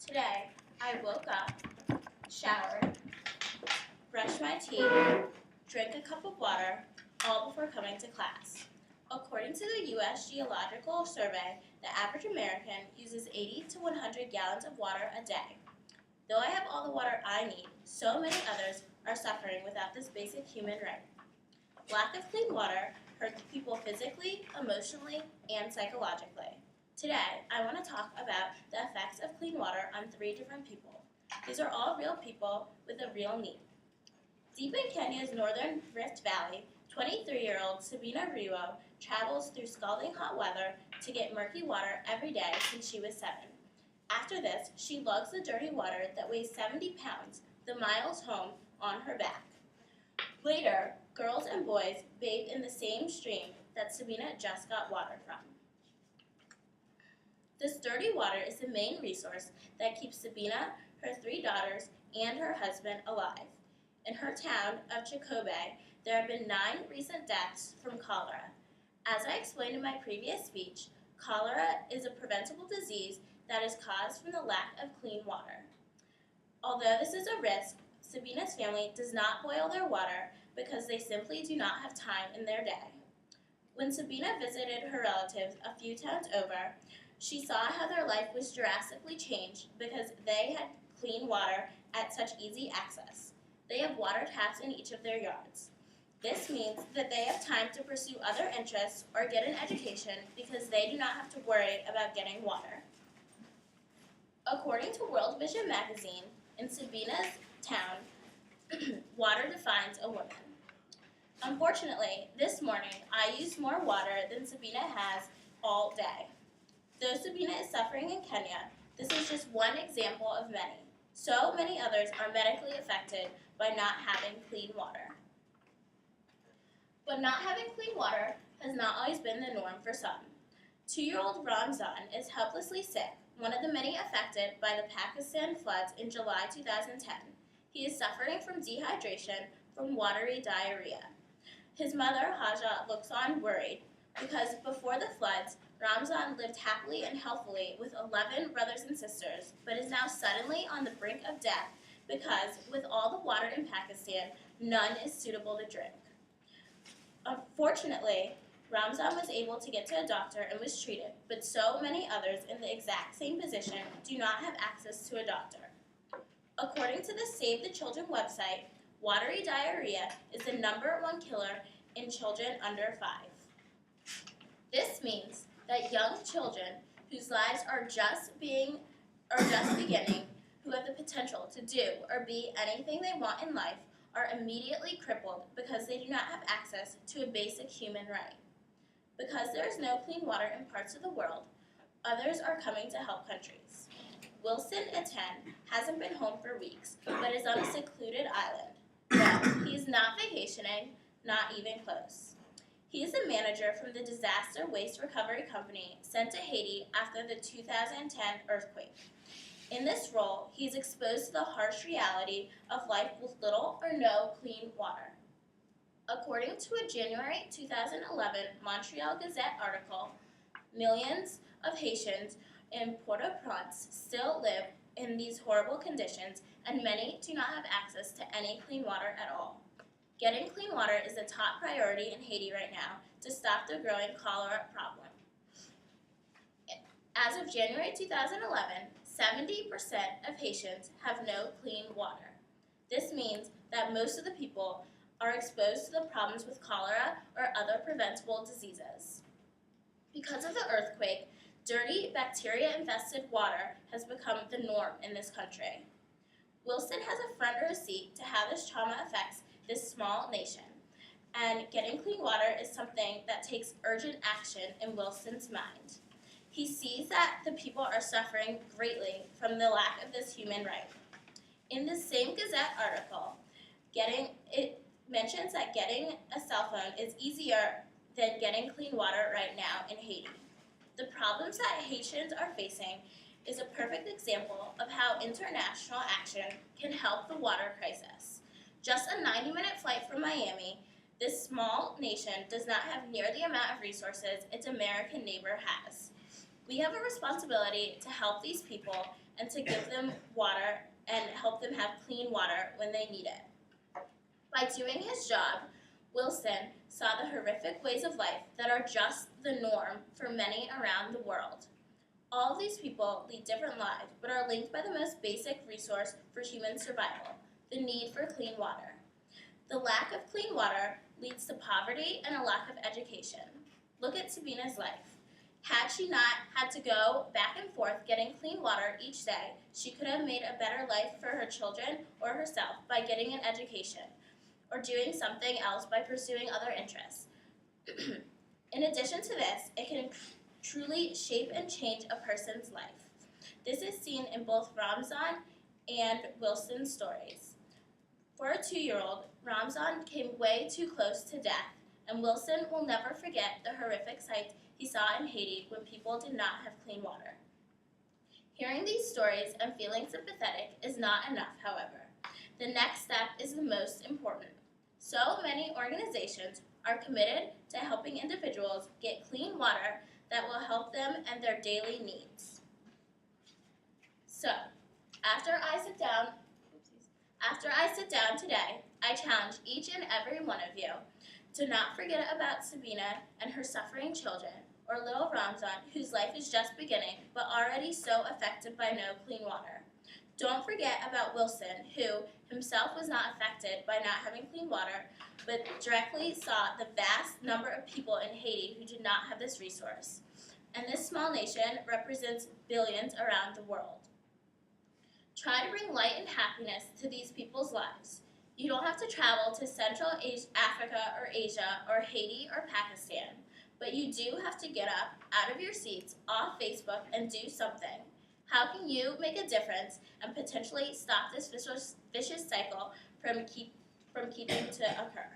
Today, I woke up, showered, brushed my teeth, drank a cup of water, all before coming to class. According to the U.S. Geological Survey, the average American uses 80 to 100 gallons of water a day. Though I have all the water I need, so many others are suffering without this basic human right. Lack of clean water hurts people physically, emotionally, and psychologically. Today, I want to talk about the effects of clean water on 3 different people. These are all real people with a real need. Deep in Kenya's northern Rift Valley, 23-year-old Sabina Riwo travels through scalding hot weather to get murky water every day since she was 7. After this, she lugs the dirty water that weighs 70 pounds the miles home on her back. Later, girls and boys bathe in the same stream that Sabina just got water from. This dirty water is the main resource that keeps Sabina, her 3 daughters, and her husband alive. In her town of Chikobe, there have been 9 recent deaths from cholera. As I explained in my previous speech, cholera is a preventable disease that is caused from the lack of clean water. Although this is a risk, Sabina's family does not boil their water because they simply do not have time in their day. When Sabina visited her relatives a few towns over, she saw how their life was drastically changed because they had clean water at such easy access. They have water taps in each of their yards. This means that they have time to pursue other interests or get an education because they do not have to worry about getting water. According to World Vision magazine, in Sabina's town, water defines a woman. Unfortunately, this morning I used more water than Sabina has all day. Though Sabina is suffering in Kenya, this is just one example of many. So many others are medically affected by not having clean water. But not having clean water has not always been the norm for some. 2-year-old Ramzan is helplessly sick, one of the many affected by the Pakistan floods in July 2010. He is suffering from dehydration from watery diarrhea. His mother, Haja, looks on worried because before the floods, Ramzan lived happily and healthily with 11 brothers and sisters, but is now suddenly on the brink of death because, with all the water in Pakistan, none is suitable to drink. Unfortunately, Ramzan was able to get to a doctor and was treated, but so many others in the exact same position do not have access to a doctor. According to the Save the Children website, watery diarrhea is the #1 killer in children under 5. This means that young children whose lives are just beginning, who have the potential to do or be anything they want in life, are immediately crippled because they do not have access to a basic human right. Because there is no clean water in parts of the world, others are coming to help countries. Wilson, at 10, hasn't been home for weeks, but is on a secluded island. No, he is not vacationing, not even close. He is a manager from the Disaster Waste Recovery Company sent to Haiti after the 2010 earthquake. In this role, he is exposed to the harsh reality of life with little or no clean water. According to a January 2011 Montreal Gazette article, millions of Haitians in Port-au-Prince still live in these horrible conditions, and many do not have access to any clean water at all. Getting clean water is the top priority in Haiti right now to stop the growing cholera problem. As of January 2011, 70% of Haitians have no clean water. This means that most of the people are exposed to the problems with cholera or other preventable diseases. Because of the earthquake, dirty, bacteria-infested water has become the norm in this country. Wilson has a front row seat to how this trauma affects this small nation, and getting clean water is something that takes urgent action in Wilson's mind. He sees that the people are suffering greatly from the lack of this human right. In this same Gazette article, it mentions that getting a cell phone is easier than getting clean water right now in Haiti. The problems that Haitians are facing is a perfect example of how international action can help the water crisis. Just a 90-minute flight from Miami, this small nation does not have near the amount of resources its American neighbor has. We have a responsibility to help these people and to give them water and help them have clean water when they need it. By doing his job, Wilson saw the horrific ways of life that are just the norm for many around the world. All of these people lead different lives, but are linked by the most basic resource for human survival, the need for clean water. The lack of clean water leads to poverty and a lack of education. Look at Sabina's life. Had she not had to go back and forth getting clean water each day, she could have made a better life for her children or herself by getting an education, or doing something else by pursuing other interests. In addition to this, it can truly shape and change a person's life. This is seen in both Ramzan and Wilson's stories. For a 2-year-old, Ramzan came way too close to death, and Wilson will never forget the horrific sights he saw in Haiti when people did not have clean water. Hearing these stories and feeling sympathetic is not enough, however. The next step is the most important. So many organizations are committed to helping individuals get clean water that will help them and their daily needs. So, after I sit down today, I challenge each and every one of you to not forget about Sabina and her suffering children, or little Ramzan, whose life is just beginning but already so affected by no clean water. Don't forget about Wilson, who himself was not affected by not having clean water, but directly saw the vast number of people in Haiti who did not have this resource. And this small nation represents billions around the world. Try to bring light and happiness to these people's lives. You don't have to travel to Central Africa or Asia or Haiti or Pakistan, but you do have to get up out of your seats off Facebook and do something. How can you make a difference and potentially stop this vicious cycle from keeping to occur?